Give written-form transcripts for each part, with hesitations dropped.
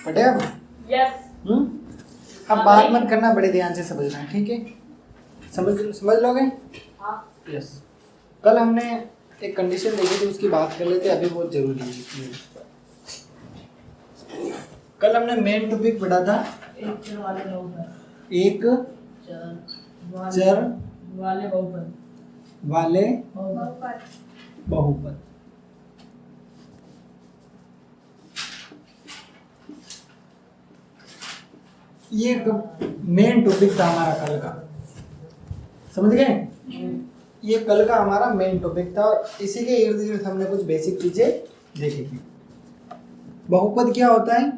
पढ़े अब? यस। अब बात मत करना, बड़े ध्यान से समझना, ठीक है? समझ लोगे? हाँ। यस। कल हमने एक कंडीशन देखी थी, उसकी बात कर लेते, अभी बहुत जरूरी है। कल हमने मेन टॉपिक पढ़ा था, एक चर वाले बहुपद। एक चर वाले बहुपद। वाले बहुपद। बहुपद। ये मेन टॉपिक था हमारा कल का, समझ गए? ये कल का हमारा मेन टॉपिक था और इसी के इर्द गिर्द हमने कुछ बेसिक चीजें देखी थी। बहुपद क्या होता है?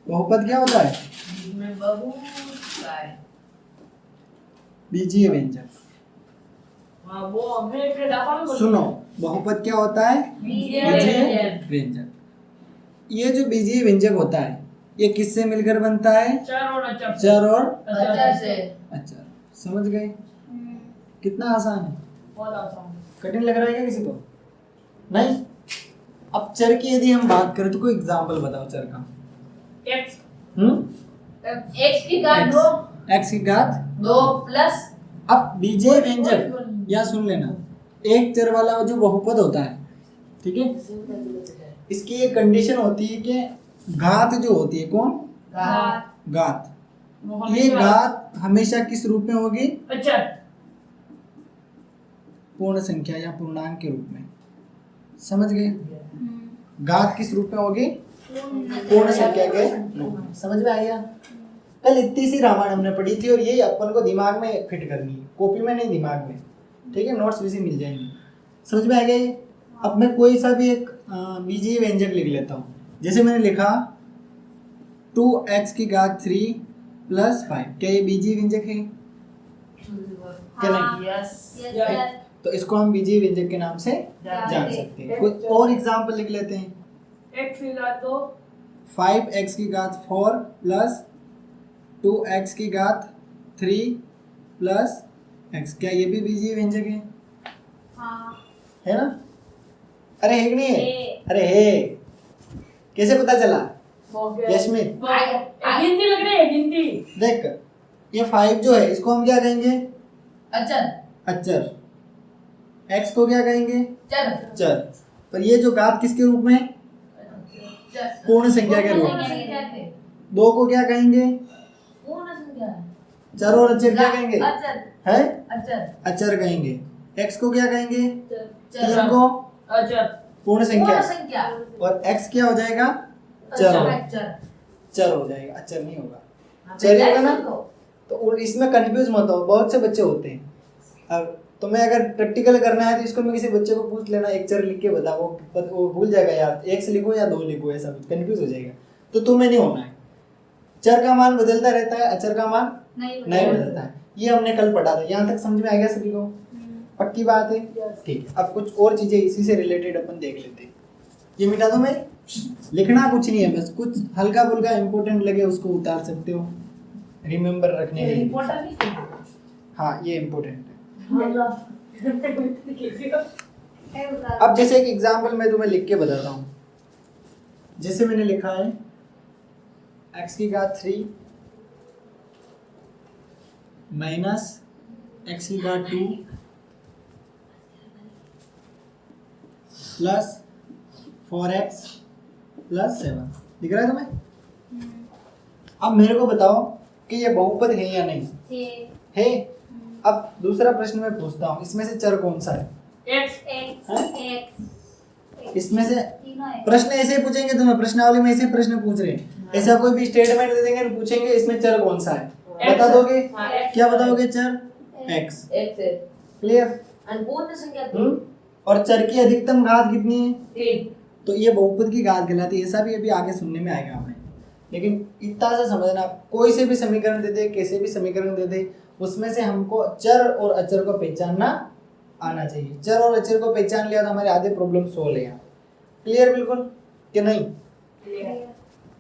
बहुपद क्या होता है? जिसमें बहुत है। बीजीय व्यंजक। हाँ, वो हमने एक डापा में सुनो, बहुपद क्या होता है? बीजीय व्यंजक। ये जो बीजीय व्यंजक होता है, ये किससे मिलकर बनता है? चर और अचर। चर और अचर से। अचर। समझ गए? कितना आसान है? बहुत आसान। कठिन लग रहा है क्या किसी को? नहीं? अब चर की यदि हम बात करें तो कोई एग्जांपल बताओ चर का। एक्स। एक्स की घात दो। एक्स की घात दो प्लस। अब बीजीय व्यंजक या सुन लेना, एक चर वाला जो बहुपद होता है, ठीक है, इसकी एक कंडीशन होती है कि घात जो होती है, कौन? घात। ये घात हमेशा किस रूप में होगी? अचर। पूर्ण संख्या या पूर्णांक के रूप में। समझ गए? घात किस रूप में होगी? पूर्ण संख्या के रूप में। समझ में आया? कल इतनी सी रामायण हमने पढ़ी थी और यही अपन को दिमाग में फिट करनी है, कॉपी में नहीं, दिमाग में, ठीक है? नोट्स भी मिल जाएंगे। समझ में आ गया ये? अब मैं कोई सा भी एक बीजीय व्यंजक लिख लेता हूँ। जैसे मैंने लिखा 2x की घात 3 प्लस 5, क्या ये बीजीय व्यंजक है? क्या नहीं? यस। तो इसको हम बीजीय व्यंजक के नाम से जान सकते हैं। कुछ और एग्जांपल लिख लेते हैं। एक्स की घात तो 5x की घात 4 प्लस 2x की घात 3 प्लस x, क्या ये भी बीजीय व्यंजक है? है ना? अरे है कि नहीं है? अरे है। कैसे पता चला? यशमित गिनती लग रही है, गिनती। देख, ये 5 जो है इसको हम क्या कहेंगे? अचर। अचर। x को क्या कहेंगे? चर। चर। पर ये जो घात किसके रूप में? पूर्ण संख्या के रूप में। 2 को क्या कहेंगे? पूर्ण संख्या। चर और अचर क्या कहेंगे? अचर। है? अचर। अचर कहेंगे। x को क्या कहेंगे? चर। 3 को अचर। पूर्ण संख्या। संख्या। और x क्या हो जाएगा? चर हो। अचर। चर हो जाएगा, अचर नहीं होगा। चर होगा ना? तो इसमें कंफ्यूज मत हो, बहुत से बच्चे होते हैं। अब तुम्हें अगर प्रैक्टिकल करना है तो इसको मैं किसी बच्चे को पूछ लेना, एक चर लिख के बता, वो भूल जाएगा यार, एक से लिखो या 2 लिखो, ऐसा कंफ्यूज हो जाएगा। तो तुम्हें नहीं होना है। चर का मान बदलता रहता है, अचर का मान नहीं बदलता है। ये हमने कल पढ़ा था। यहाँ तक समझ में आ गया सभी को? पक्की बात है? ठीक है। अब कुछ और चीजें इसी से रिलेटेड अपन देख लेते हैं। ये मिटा दो मैं, लिखना कुछ नहीं है, बस कुछ हल्का फुल्का इंपॉर्टेंट लगे उसको उतार सकते हो रिमेम्बर रखने के लिए। हाँ, ये इम्पोर्टेंट है। अब जैसे एक एग्जांपल मैं तुम्हें लिख के बताता हूँ। जैसे मैंने लिखा है x की घात 3 माइनस x की घात 2 प्लस 4x प्लस 7। दिख रहा है तुम्हें? अब मेरे को बताओ कि ये बहुपद है या नहीं है? अब दूसरा प्रश्न मैं पूछता हूँ, इसमें से चर कौन सा है? इसमें से प्रश्न ऐसे ही पूछेंगे तुम्हें, प्रश्नावली में ऐसे प्रश्न पूछ रहे हैं। ऐसा कोई भी स्टेटमेंट दे देंगे, पूछेंगे इसमें चर कौन सा है, बता दोगे? क्या बताओगे? चर x। क्लियर? पूर्ण संख्या। और चर की अधिकतम घात कितनी है? 3। तो ये बहुपद की घात कहलाती है। ऐसा भी अभी आगे सुनने में आएगा हमें, लेकिन इतना सा समझना, कोई से भी समीकरण दे दे, कैसे भी समीकरण दे दे, उसमें से हमको चर और अचर को पहचानना आना चाहिए। चर और अचर को पहचान लिया तो हमारे आधे प्रॉब्लम सोल्व है। क्लियर बिल्कुल कि नहीं?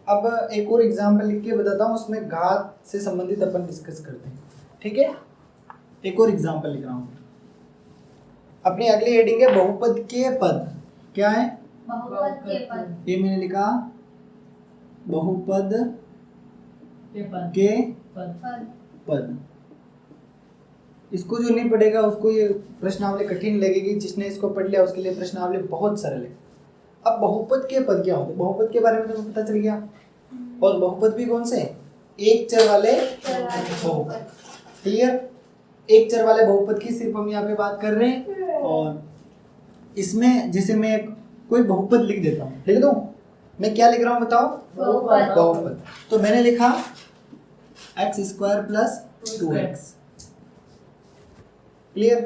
अब एक और एग्जाम्पल लिख के बताता हूँ, उसमें घात से संबंधित अपन डिस्कस करते हैं, ठीक है। एक और एग्जाम्पल लिख रहा हूँ। अपनी अगली हेडिंग है बहुपद के पद। क्या है? बहुपद के पद। ये मैंने लिखा बहुपद के पद। के पद। पद। पद। इसको जो नहीं पढ़ेगा उसको ये प्रश्नावली कठिन लगेगी, जिसने इसको पढ़ लिया उसके लिए प्रश्नावली बहुत सरल है। अब बहुपद के पद क्या होते हैं? बहुपद के बारे में तुम्हें पता चल गया। और बहुपद भी कौन से? एक चर वाले बहुपद। क्लियर? एक चर वाले बहुपद की सिर्फ हम यहाँ पे बात कर रहे हैं। और इसमें जैसे मैं कोई बहुपद लिख देता हूँ, लिख दूँ? मैं क्या लिख रहा हूँ बताओ? बहुपद। बहुपद। तो मैंने लिखा x² + 2x। क्लियर?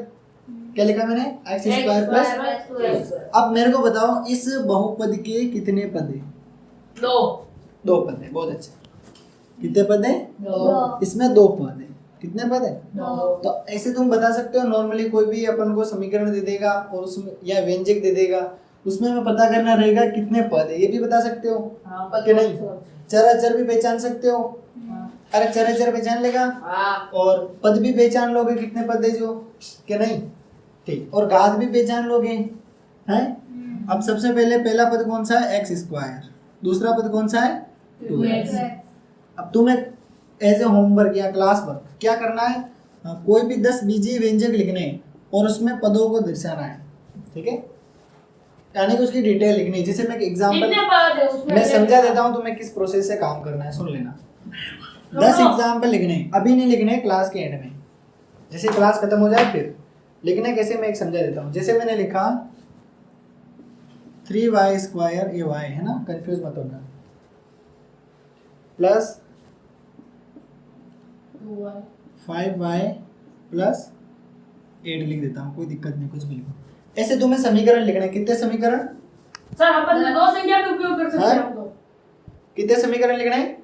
क्या लिखा मैंने? x² + 2x। अब मेरे को बताओ इस बहुपद के कितने पद हैं? 2 पद है। बहुत अच्छा। कितने पद है? 2। इसमें 2 पद है। कितने पद है? 2। तो ऐसे तुम बता सकते हो, नॉर्मली कोई भी अपन को समीकरण दे देगा और उसमें या व्यंजक दे देगा, उसमें हमें पता करना रहेगा कितने पद है। ये भी बता सकते हो कि नहीं? चराचर भी पहचान सकते हो। अरे चराचर पहचान लेगा और पद भी पहचान लोगे कितने पद है जो, कि नहीं? ठीक। और घात भी पहचान लोगे, हैं? अब सबसे पहले पहला पद कौन सा है? x²। दूसरा पद कौन सा है? 2x। अब तुम्हें एज ए होमवर्क या क्लास वर्क क्या करना है? कोई भी 10 बीजीय व्यंजक लिखने हैं और उसमें पदों को दर्शाना है, ठीक है? यानी कि उसकी डिटेल लिखनी है। जैसे मैं एग्जांपल कितने पद है उसमें? मैं समझा देता हूँ तुम्हें किस प्रोसेस से काम करना है, सुन लेना। 10 एग्जाम्पल लिखने हैं, अभी नहीं लिखने, क्लास के एंड में, जैसे क्लास खत्म हो जाए फिर लिखने। कैसे मैं एक समझा देता हूँ। जैसे मैंने लिखा 3y², ये y है ना, कंफ्यूज मत होना, प्लस 5y + 8 लिख देता हूँ, कोई दिक्कत नहीं, कुछ भी लिखो। ऐसे तुम्हें समीकरण लिखना है। कितने समीकरण? सर अपन 2 संख्या का उपयोग कर सकते हैं हम तो। कितने समीकरण लिखने हैं?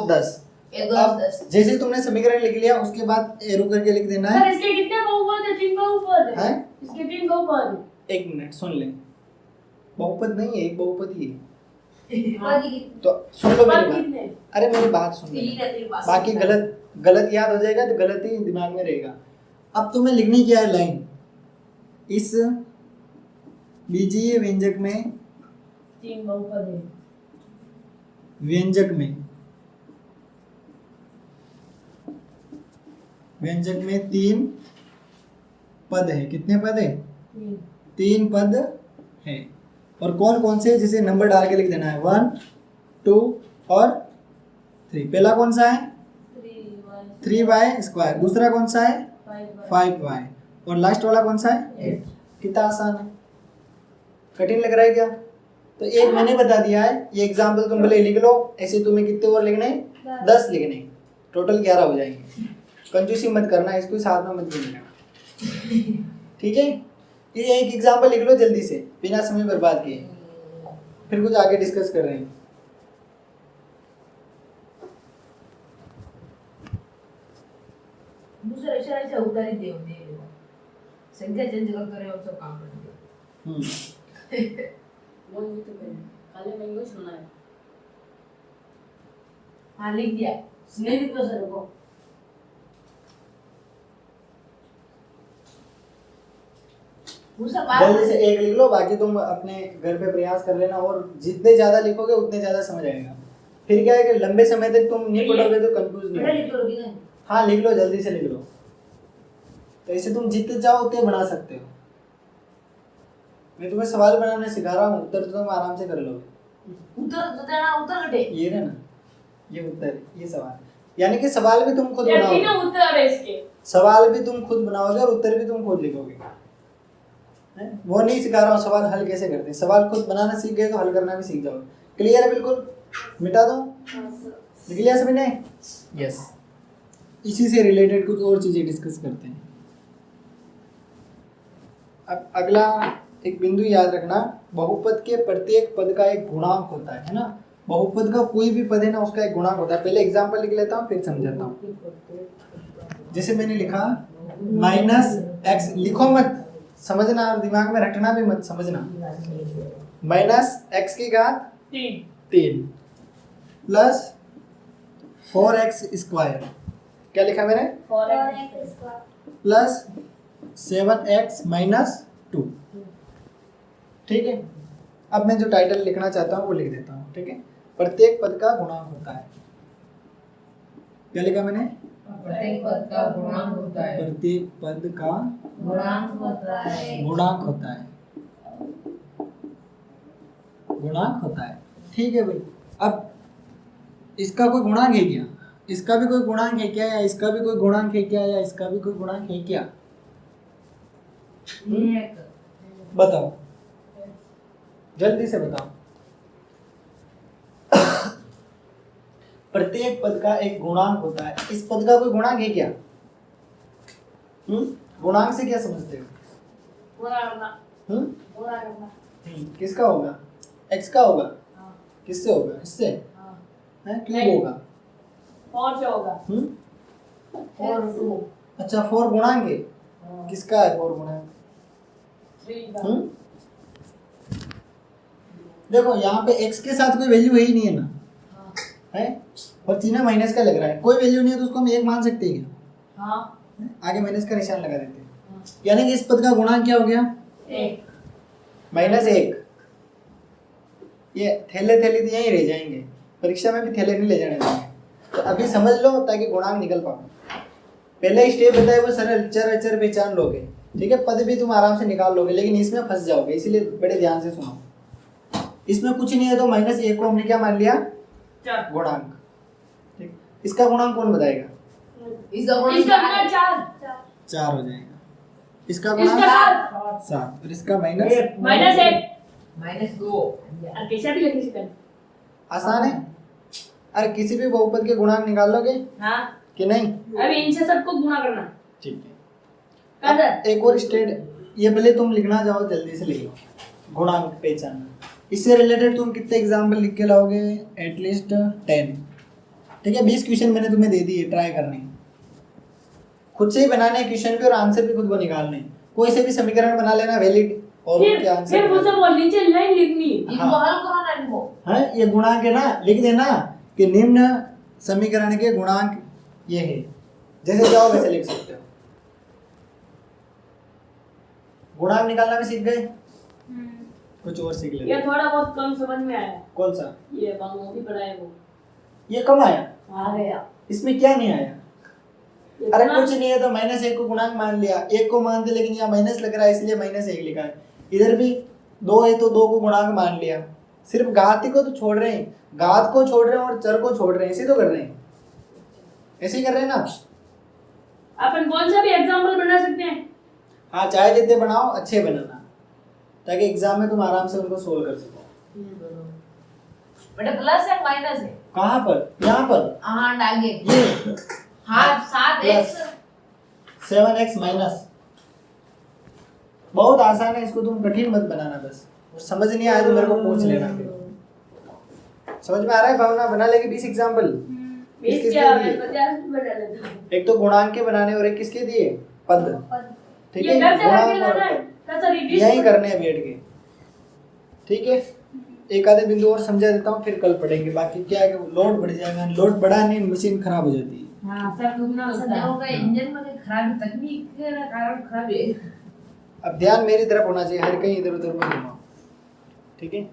10। अब जैसे तुमने समीकरण लिख लिया उसके बाद एरो करके लिख देना सर है। इसके कितने बहुपद है? 3 बहुपद है। हैं? इसके 3 बहुपद है। 1 मिनट सुन ले, बहुपद नहीं है, एक बहुपद ही है। पद की तो सुन लो मेरी पद बात। कितने? अरे मेरी बात सुन ले, बाकी गलत याद हो जाएगा तो गलत ही दिमाग में रहेगा। अब तुम्हें लिखनी क्या है? लाइन, इस बीजीय व्यंजक में 3 बहुपद है। व्यंजक में 3 पद है। कितने पद है? 3 पद है। और कौन कौन से? जैसे नंबर डाल के लिख देना है 1, 2 और 3। पहला कौन सा है? 3y²। दूसरा कौन सा है? 5y। और लास्ट वाला कौन सा है? 8। कितना आसान है, कठिन लग रहा है क्या? तो एक मैंने बता दिया है, ये एग्जाम्पल तुम भले लिख लो। ऐसे तुम्हें कितने और लिखने? 10 लिखने, टोटल 11 हो जाएंगे। कंजूसी मत करना, इसको साथ में मत गिनना, ठीक है? ये एक एग्जाम्पल लिख लो जल्दी से, बिना समय बर्बाद किए, फिर कुछ आगे डिस्कस कर रहे हैं। दूसरे अक्षराच्या उतारी देऊन दे संख्या चेंज करतो रे, और सब काम करते। वो नहीं तो करें, खाली मैं ही सुना है। हाँ लिख दिया, सुने भी तो सर को। जल्दी से एक लिख लो, बाकी तुम अपने घर पे प्रयास कर लेना। और जितने ज्यादा लिखोगे उतने ज्यादा समझ आएगा। फिर क्या है कि लंबे समय तक तुम नहीं पढ़ोगे तो कंफ्यूज नहीं होगे। हाँ लिख लो, जल्दी से लिख लो। तो ऐसे तुम जितने चाहो उतने बना सकते हो। मैं तुम्हें सवाल बनाने सिखा रहा हूँ, उत्तर तो तुम आराम से कर लोगे। उत्तर घटे ये ना, ये उत्तर, ये सवाल, यानी कि सवाल भी तुम खुद ये बनाओगे। तीनों उत्तर है इसके। सवाल भी तुम खुद बनाओगे और उत्तर भी तुम खुद लिखोगे। वो नहीं सिखा रहा हूँ सवाल हल कैसे करते हैं। सवाल खुद बनाना सीख गए तो हल करना भी सीख जाओगे। क्लियर है? बिल्कुल मिटा दो। लिख लिया सभी ने? यस। इसी से रिलेटेड कुछ और चीजें डिस्कस करते हैं। अब अगला एक बिंदु याद रखना, बहुपद के प्रत्येक पद का एक गुणांक होता है ना। बहुपद का कोई भी पद है ना, उसका एक गुणांक होता है। पहले एग्जांपल लिख लेता हूँ फिर समझाता हूँ। जैसे मैंने लिखा -x, लिखो मत, समझना, दिमाग में रटना भी मत, समझना। -x की घात 3। 3 प्लस 4x स्क्वायर, क्या लिखा मैंने, 4x प्लस 7x माइनस 2। ठीक है, अब मैं जो टाइटल लिखना चाहता हूँ वो लिख देता हूँ। ठीक है, प्रत्येक पद का गुणांक होता है, क्या लिखा मैंने, प्रत्येक पद का गुणांक होता है। प्रत्येक पद का गुणांक होता है। गुणांक होता है, गुणांक होता है। ठीक है भाई, अब इसका कोई गुणांक है क्या, इसका भी कोई गुणांक है क्या, या इसका भी कोई गुणांक है क्या, या इसका भी कोई गुणांक है क्या, बताओ जल्दी से बताओ। प्रत्येक पद का एक गुणांक होता है, इस पद का कोई गुणांक है क्या? गुणांक से क्या समझते हो? पूरा करना, हम्म पूरा करना। किसका होगा, x का होगा, हाँ, किससे होगा, इससे हाँ। है, क्यूब होगा। 4 से होगा। 4 2 अच्छा 4 गुणांक है, किसका है 4 गुणांक? 3 का। देखो यहाँ पे x के साथ कोई वैल्यू है ही नहीं है ना, हाँ, है, और चिन्ह माइनस का लग रहा है, कोई वैल्यू नहीं है तो उसको हम 1 मान सकते हैं क्या? हाँ, आगे माइनस का निशान लगा देते हैं, हाँ। यानी कि इस पद का गुणांक क्या हो गया, 1 -1। ये थैले थैले तो यहीं रह जाएंगे, परीक्षा में भी थैले नहीं ले जाने देंगे, तो अभी समझ लो ताकि गुणांक निकल पाओ। पहले स्टेप बताए वो सरल चर अचर पहचान लोगे, ठीक है, पद भी तुम आराम से निकाल लोगे, लेकिन इसमें फंस जाओगे, इसीलिए बड़े ध्यान से सुनो। इसमें कुछ नहीं है तो -1 को हमने क्या मान लिया, गुणांक। ठीक, इसका गुणांक कौन बताएगा? इसका गुणांक इसका क्या है? 4 4 हो जाएगा, इसका इसका गुणांक 7 7 और इसका -1। -2। और कैसे भी लिख सकते हैं। आसान है, अरे किसी भी बहुपद के गुणांक निकाल लोगे हाँ, कि नहीं? अभी इनसे सबको गुणा करना। ठीक है, कैसे? एक और स्टेट, ये भले तुम लिखना चाहो जल्दी से लिख लो, गुणांक पहचानना। इससे रिलेटेड तुम कितने एग्जाम्पल लिख के लाओगे, एटलीस्ट 10। ठीक है, 20 क्वेश्चन मैंने तुम्हें दे दिए, ट्राई करने, खुद से ही बनाने क्वेश्चन के और आंसर भी खुद को निकालने। कोई से भी समीकरण बना लेना वैलिड, और उनके आंसर फिर वो सब वो नीचे लाइन लिखनी। इनको हल करो ना इनको। है, ये गुणांक है ना, लिख देना कि निम्न समीकरण के गुणांक ये है, जैसे चाहो वैसे लिख सकते हो। गुणांक निकालना भी सीख गए, कुछ और सीख ये लेते। थोड़ा बहुत कम समझ में आया। कौन सा? ये बांगो भी पढ़ा है वो। ये कम आया, आ गया। इसमें क्या नहीं आया? ये अरे गुणा- कुछ नहीं है तो -1 को गुणांक मान लिया, 1 को मानते, लेकिन यहाँ माइनस लग रहा है इसलिए -1 लिखा है। इधर भी 2 है तो 2 को गुणांक मान लिया, सिर्फ घात को तो छोड़ रहे हैं, घात को छोड़ रहे हैं और चर को छोड़ रहे हैं, ऐसे तो कर रहे हैं, ऐसे ही कर रहे हैं ना। अपन कौन सा भी एग्जांपल बना सकते हैं। हाँ, चाहे जितने बनाओ अच्छे बनाना, ताकि एग्जाम में तुम आराम से उनको सोल्व कर सको। बेटा प्लस है माइनस है? कहाँ पर? यहाँ पर, हाँ आगे ये हाँ 7x 7x माइनस, बहुत आसान है, इसको तुम कठिन मत बनाना, बस और समझ नहीं आया तो मेरे को पूछ लेना। फिर समझ में आ रहा है भावना? बना लेगी 20 एग्जाम्पल। बीस क्या 50 बना लेता हूँ। एक तो गुणांक के बनाने और एक किसके दिए, पद। ठीक है, ये घर से गुणांक करके और लाना है। पद कैसा रिड्यूस यही करने हैं बैठ के। ठीक है, एक आधे बिंदु और समझा देता हूँ, फिर कल पढ़ेंगे। बाकी क्या है कि लोड बढ़ जाएगा, लोड बढ़ा नहीं मशीन खराब हो जाती है। हाँ, सब दुगना होता सदैव का है। इंजन में कोई खराबी तकनीक के कारण खराब है। अब ध्यान मेरी तरफ होना चाहिए, हर कहीं इधर उधर मत घुमाओ। ठीक है,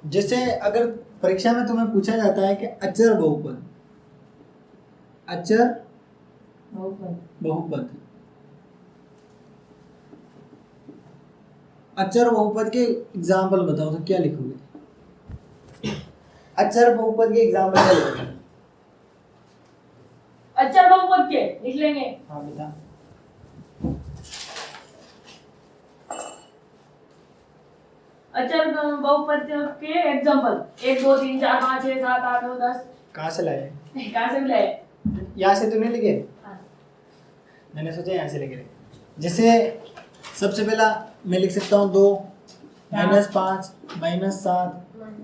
जैसे अगर परीक्षा में तुम्हें पूछा जाता है कि अचर बहुपद, अचर बहुपद, अचर बहुपद के एग्जाम्पल बताओ तो क्या लिखोगे? अचर बहुपद के एग्जाम्पल क्या लिखोगे? अच्छा बहुपद के लिख लेंगे। हाँ बता। अच्छा बहुपद के एग्जांपल 1 2 3 4 5 6 7 8 9 10। कहाँ से लाए? कहाँ से मिला है? यहाँ से तो नहीं लिखे, हाँ। मैंने सोचा यहाँ से लिखे। जैसे सबसे पहला मैं लिख सकता हूँ 2 -5 -7,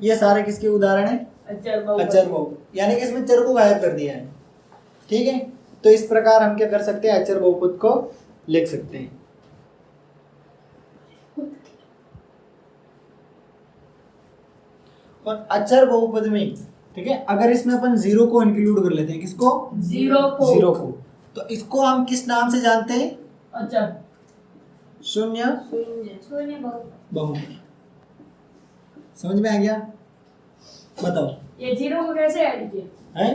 ये सारे किसके उदाहरण हैं? अचर बहुपद। अचर बहुपद, यानी कि इसमें चर को गायब कर दिया है। ठीक है, तो इस प्रकार हम क्या कर सकते हैं, अचर बहुपद को लिख सकते हैं। और अचर बहुपद में, ठीक है, अगर इसमें अपन जीरो को इंक्लूड कर लेते हैं, किसको? जीरो को। जीरो को, तो इसको हम किस नाम से जानते हैं? अचर। शून्य शून्य बहुपद। समझ में आ गया? बताओ। ये जीरो को कैसे ऐड किया? है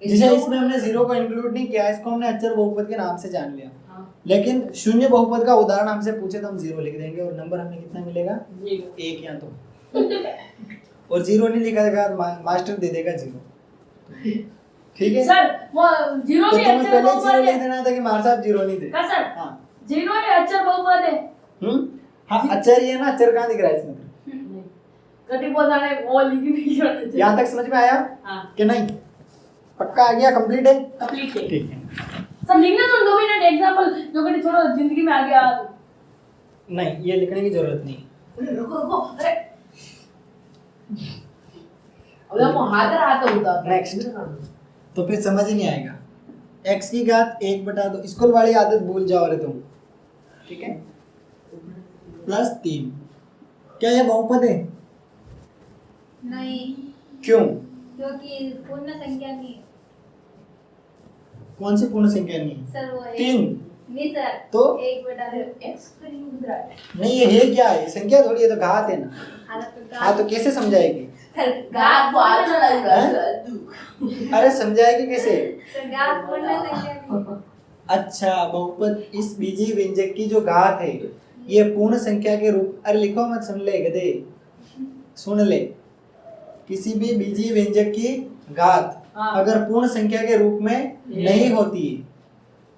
जिसे इसमें हमने जीरो को इंक्लूड नहीं किया, इसको हमने अचर बहुपद के नाम से जान लिया। हाँ। लेकिन शून्य बहुपद का उदाहरण हमसे पूछे तो हम जीरो लिख देंगे और नंबर हमें कितना मिलेगा? जीरो। एक या तो और जीरो नहीं लिखा जाएगा मास्टर दे देगा जीरो। ठीक है सर वो जीरो तो भी तुम्हें अचर पहले बहुपद जीरो लिख है। देना था कि हमारे साथ जीरो नहीं थे। का सर हाँ जीरो ही अचर बहुपद है। हाँ अचर ही है ना, अचर कहाँ दिख रहा है इसमें? नहीं कटी बोलने वो लिख भी नहीं। यहाँ तक समझ में आया हाँ कि नहीं? पक्का आ गया? कंप्लीट है? कंप्लीट है। ठीक है। सर लिखने तो 2 मिनट एग्जांपल जो कभी थोड़ा जिंदगी में आ गया। नहीं ये लिखने की जरूरत नहीं। रुको अरे अब हम हाथ होता Next. तो फिर समझ ही नहीं आएगा। x की घात 1 बटा 2, स्कूल वाली आदत भूल जाओ रे तुम, ठीक है, प्लस 3। क्या ये बहुपद है? नहीं, क्यों? क्योंकि पूर्ण संख्या नहीं है। कौन सी पूर्ण संख्या नहीं है? सर वो 3 नहीं सर, तो 1/2। एक्स करीब है नहीं ये है क्या है? संख्या थोड़ी है, तो घात है ना। हाँ तो कैसे समझाएगी? गात को अच्छा लग रहा है अरे समझाएगी कैसे? सर घात पूर्ण संख्या नहीं है। अच्छा बहुपद इस बीजीय व्यंजक की जो घात है ये पूर्ण संख्या के रूप, अरे लिखो मत, सुन ले गधे, सुन ले, किसी भी बीजीय व्यंजक की घात हाँ। अगर पूर्ण संख्या के रूप में नहीं होती है,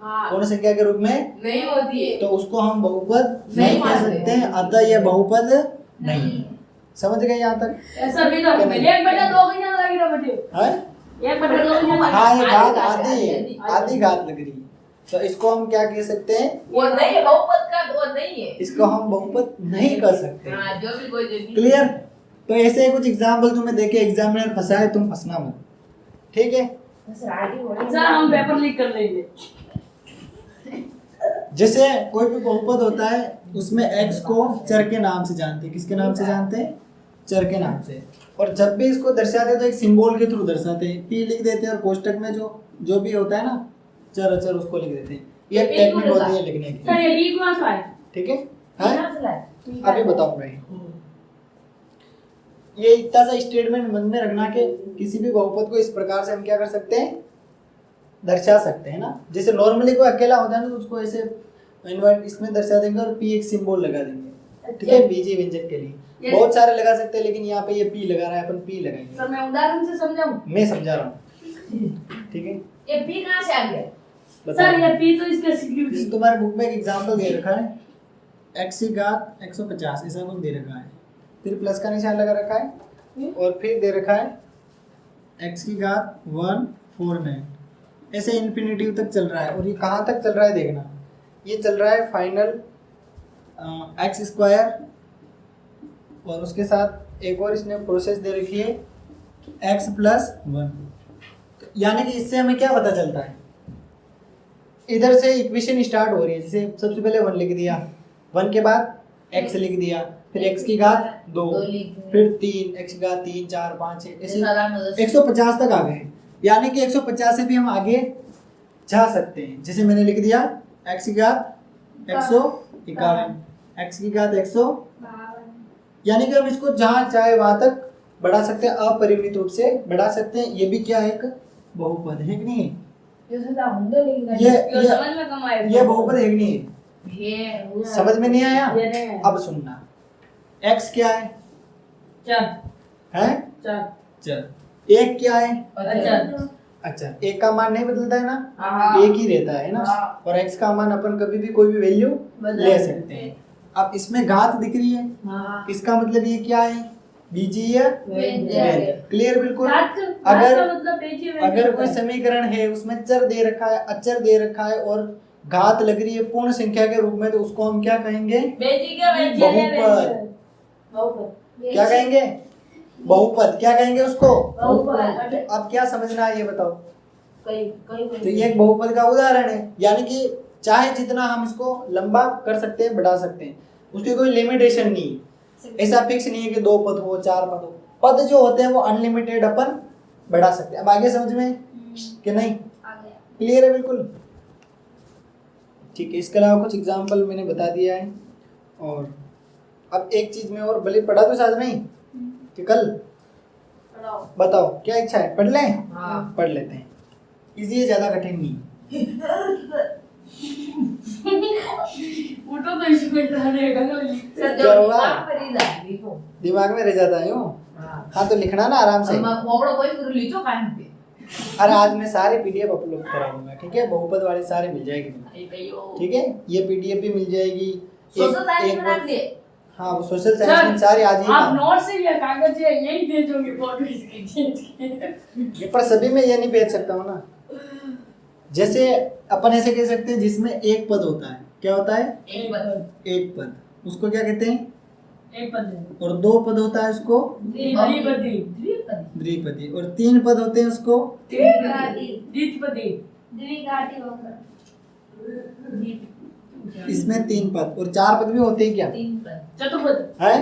पूर्ण संख्या के रूप में नहीं होती है तो उसको हम बहुपद नहीं नहीं कह मानते। सकते हैं, अतः यह बहुपद नहीं। समझ गए यहाँ तक? ऐसा भी तो 1/2 की क्या लगी रहा बेटे? है 1/2 की हाँ ये घात आधी आधी है, आधी घात लग रही है, तो इसको हम क्या कह सकते हैं? वो नहीं है बहुपद का, वो नहीं है। इसको हम बहुपद नहीं कर सकते। हाँ जो भी कोई नहीं क्लियर? तो ऐसे कुछ एग्जाम्पल तुम्हें देके एग्जामिनर फंसाए, तुम फंसना मत, ठीक है? सर आगे बढ़ो सर हम पेपर लीक कर लेंगे। जैसे कोई भी बहुपद होता है उसमें x को चर के नाम से जानते हैं। किसके नाम से जानते हैं? चर के नाम से। और जब भी इसको दर्शाते हैं तो एक सिंबल के थ्रू दर्शाते हैं, p लिख देते हैं और कोष्टक में जो भी होता है ना चर अचर उसको लिख देते हैं। ये टेक्निक होती है लिखने की, सर ये बी क्लास का है। ठीक है? कहाँ हाँ से लाए? अभी बताऊंगा। ये इतना सा स्टेटमेंट मन में रखना कि किसी भी बहुपद को इस प्रकार से हम क्या कर सकते हैं? दर्शा सकते हैं ना। जैसे नॉर्मली कोई अकेला होता है ना तो उसको ऐसे इन्वर्ट इसमें दर्शा देंगे और p एक सिंबल लगा देंगे, ठीक है, बीजीय व्यंजक के लिए। बहुत सारे लगा सकते हैं लेकिन यहाँ पे ये p लगा रहा है, अपन p लगाएंगे। सर मैं उदाहरण से समझाऊं? मैं समझा रहा हूँ, ठीक है? ये बी कहाँ से आ गया? सर ये पी तो इसका सिक्योरिटी। जैसे तुम्हारे बुक में एक एग्जांपल दे रखा है x की घात 150 ऐसा कुछ दे रखा है, फिर प्लस का निशान लगा रखा है और फिर दे रखा है x की घात 149, ऐसे इन्फिनिटिव तक चल रहा है। और ये कहाँ तक चल रहा है देखना, ये चल रहा है फाइनल x स्क्वायर और उसके साथ एक और इसने प्रोसेस दे रखी है x प्लस 1। यानी कि इससे हमें क्या पता चलता है? इधर से इक्वेशन स्टार्ट हो रही है, जैसे सबसे पहले 1 लिख दिया, 1 के बाद x लिख दिया, फिर x की घात 2, फिर 3, x की घात 3 4 5 6 ऐसे 150 तक आ गए। यानी कि 150 से भी हम आगे जा सकते हैं। जैसे मैंने लिख दिया x की घात 151, x की घात 152, यानी कि हम इसको जहाँ चाहे वहां तक बढ़ा सकते हैं, अपरिमित रूप से बढ़ा सकते हैं। ये भी क्या है? एक बहुपद है कि नहीं? ये समझ में कम आएगा। ये बहुपद है कि नहीं है? समझ में नहीं आया? ये नहीं है। अब सुनना, x क्या है? चल हैं? चल एक क्या है? अच्छा अच्छा एक का मान नहीं बदलता है ना, हाँ। एक ही रहता है ना। हाँ। और x का मान अपन कभी भी कोई भी वैल्यू ले सकते हैं। अब इसमें घात दिख रही है, हाँ इसका मतलब ये क्या है? बीजीय व्यंजक। क्लियर? बिल्कुल। अगर मतलब पेजी में अगर कोई समीकरण है उसमें चर दे रखा है, अचर दे रखा है और घात लग रही है पूर्ण संख्या के रूप में, तो उसको हम क्या कहेंगे? बेजी का बहुपद। बहुपद क्या कहेंगे? बहुपद। क्या कहेंगे उसको? बहुपद। अब क्या समझना है ये बताओ। कई तो ये एक बहुपद का उदाहरण है, यानी कि चाहे जितना हम इसको लंबा कर सकते हैं, बढ़ा सकते हैं। उसकी कोई लिमिटेशन नहीं है। ऐसा फिक्स नहीं है कि 2 पद हो 4 पद हो। पद जो होते हैं वो अनलिमिटेड अपन बढ़ा सकते हैं। अब आगे समझ में कि नहीं? आ गया। क्लियर है बिल्कुल? ठीक है, इसके अलावा कुछ एग्जाम्पल मैंने बता दिया है। और अब एक चीज में और भले पढ़ा तो साथ नहीं कि कल पढ़ाओ। बताओ क्या इच्छा है, पढ़ लें? हाँ। पढ़ लेते हैं। इजी है, ज्यादा कठिन नहीं। उठो तो इसमें रहेगा ना सर क्या जो हुआ? दिमाग पर ही जाए लिखो। दिमाग में रह जाता है यूं। हाँ। हाँ तो लिखना ना आराम से। अब मोबड़ो कोई कर लीचो कान पे। अरे आज मैं सारे पीडीएफ अपलोड कराऊंगा, ठीक है? बहुपद वाले सारे मिल जाएगी तुम्हें, आई कहियो। ठीक है? ये पीडीएफ भी मिल जाएगी। सोशल साइंस में डाल दे। हाँ वो सोशल साइंस में सारी आज ही आप नोट से या कागज से यही भेजोगे फोटो इसके खींच के। ये पर सभी में ये नहीं भेज सकता हूँ ना। जैसे अपन ऐसे कह सकते हैं जिसमें एक पद होता है, क्या होता है? एक बार एक पद, उसको क्या कहते हैं? एक पद है। और 2 पद होता है उसको द्विपदी। द्विपदी, और 3 पद होते हैं उसको द्विघाती। द्विपदी। द्विघाती होगा। इसमें 3 पद, और 4 पद भी होते हैं क्या? 3 पर। चतुर्पद। है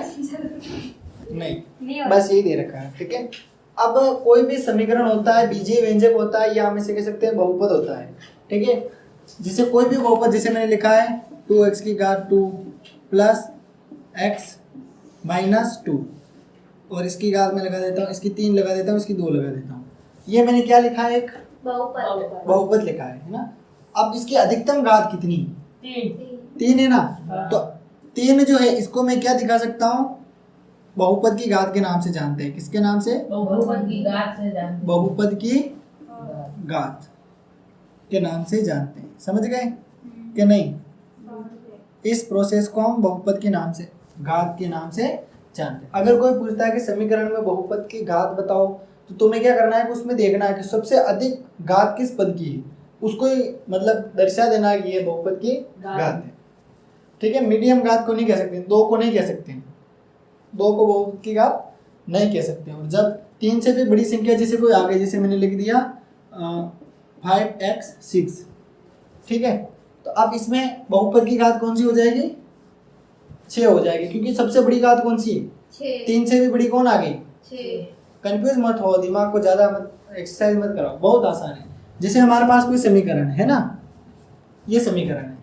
नहीं, नहीं होगा। बस यही दे रखा है, ठीक है? अब कोई भी समीकरण होता है, बीजीय व्यंजक होता है, या हम इसे कह सकते हैं बहुपद होता है, ठीक है? जिसे कोई भी बहुपद, जैसे मैंने लिखा है 2x की घात 2 प्लस x माइनस 2, और इसकी घात में लगा देता हूँ, इसकी 3 लगा देता हूँ, इसकी 2 लगा देता हूँ। ये मैंने क्या लिखा है? एक बहुपद। बहुपद लिखा है ना? अब इसकी अधिकतम घात कितनी? 3। 3 है ना? तो 3 जो है इसको मैं क्या दिखा सकता हूँ? बहुपद की घात के नाम से जानते हैं। किसके नाम से? बहुपद की घात से जानते। बहुपद की घात के नाम से जानते हैं। समझ गए कि नहीं? इस प्रोसेस को हम बहुपद के नाम से, घात के नाम से जानते हैं। अगर कोई पूछता है कि समीकरण में बहुपद की घात बताओ, तो तुम्हें क्या करना है कि उसमें देखना है कि सबसे अधिक घात किस पद की है, उसको ही मतलब दर्शा देना है कि ये बहुपद की घात है, ठीक है? मीडियम घात को नहीं कह सकते, 2 को नहीं कह सकते, 2 को बहुपद की घात नहीं कह सकते। और जब 3 से भी बड़ी संख्या जैसे कोई आ गई, जैसे मैंने लिख दिया 5x6, ठीक है? तो अब इसमें बहुपद की घात कौन सी हो जाएगी? 6 हो जाएगी, क्योंकि सबसे बड़ी घात कौन सी है? 6। 3 से भी बड़ी कौन आ गई? 6। कंफ्यूज मत हो, दिमाग को ज़्यादा मत एक्सरसाइज मत कराओ, बहुत आसान है। जैसे हमारे पास कोई समीकरण है ना, ये समीकरण है,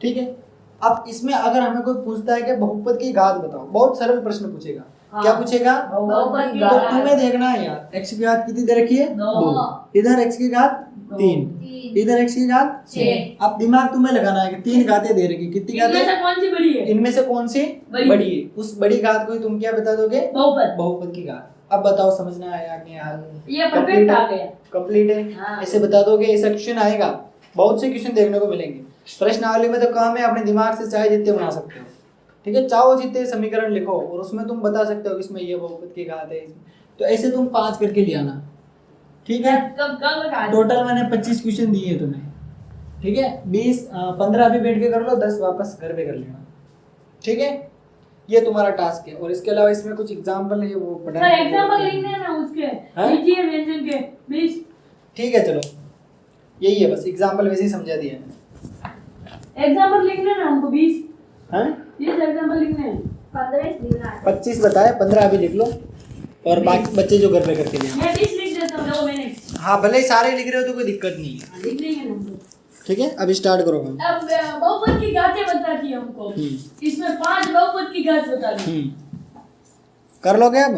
ठीक है? अब इसमें अगर हमें कोई पूछता है कि बहुपद की घात बताओ, बहुत सरल प्रश्न पूछेगा। हाँ। क्या पूछेगा? बहुपद की तो घात। तुम्हें देखना है यार, x की घात कितनी दे रखी है? 2। 2, इधर x की घात 3, 3। इधर x की घात 6। अब दिमाग तुम्हें लगाना है कि 3 घातें दे रखी, कितनी इनमें घातें? से कौन सी बड़ी है? इनमें से कौन सी बड़ी। बड़ी है? उस बड़ी घात को ही तुम क्या बता दोगे? बहुपद। बहुपद की घात। अब बताओ समझना आया कि यार ये परफेक्ट आ गया। कंप्लीट है? हाँ। ऐसे बता दोगे, ऐसा क्वेश्चन आएगा, बहुत से क्वेश्चन देखने को मिलेंगे। प्रश्नावली में तो काम है, अपने दिमाग से चाहे जितने बना सकते हो, ठीक है? चाहो जितने समीकरण लिखो और उसमें तुम बता सकते हो कि इसमें ये बहुपद की घात है, तो ऐसे तुम 5 करके ले आना, ठीक है? कब लगा टोटल मैंने 25 क्वेश्चन दिए हैं तुम्हें, ठीक है? 15 अभी बैठ के कर लो, 10 वापस घर पे कर लेना, ठीक है? ये तुम्हारा टास्क है। और इसके अलावा इसमें कुछ एग्जाम्पल है, वो सर एग्जांपल लिखने हैं ना उसके, हाँ? लीजिए व्यंजन के 20। ठीक है चलो, यही है बस, एग्जाम्पल वैसे ही समझा दिया है। एग्जांपल लिखने हैं ना हमको 20। हाँ? 20 एग्जांपल लिखने हैं। 15 लिखना है। 25 बताए, 15 अभी लिख लो, और बाकी बच्चे जो घर पे करके लिए। मैं 20 लिख देता हूँ, देखो मैंने हाँ भले ही सारे लिख रहे हो तो कोई दिक्कत नहीं है, लिख देंगे ना हमको। ठीक है? अब स्टार्ट करो हम। अब बहुपद की घातें बताती है हमको, इसमें 5 बहुपद की घात बता दी। कर लोगे अब?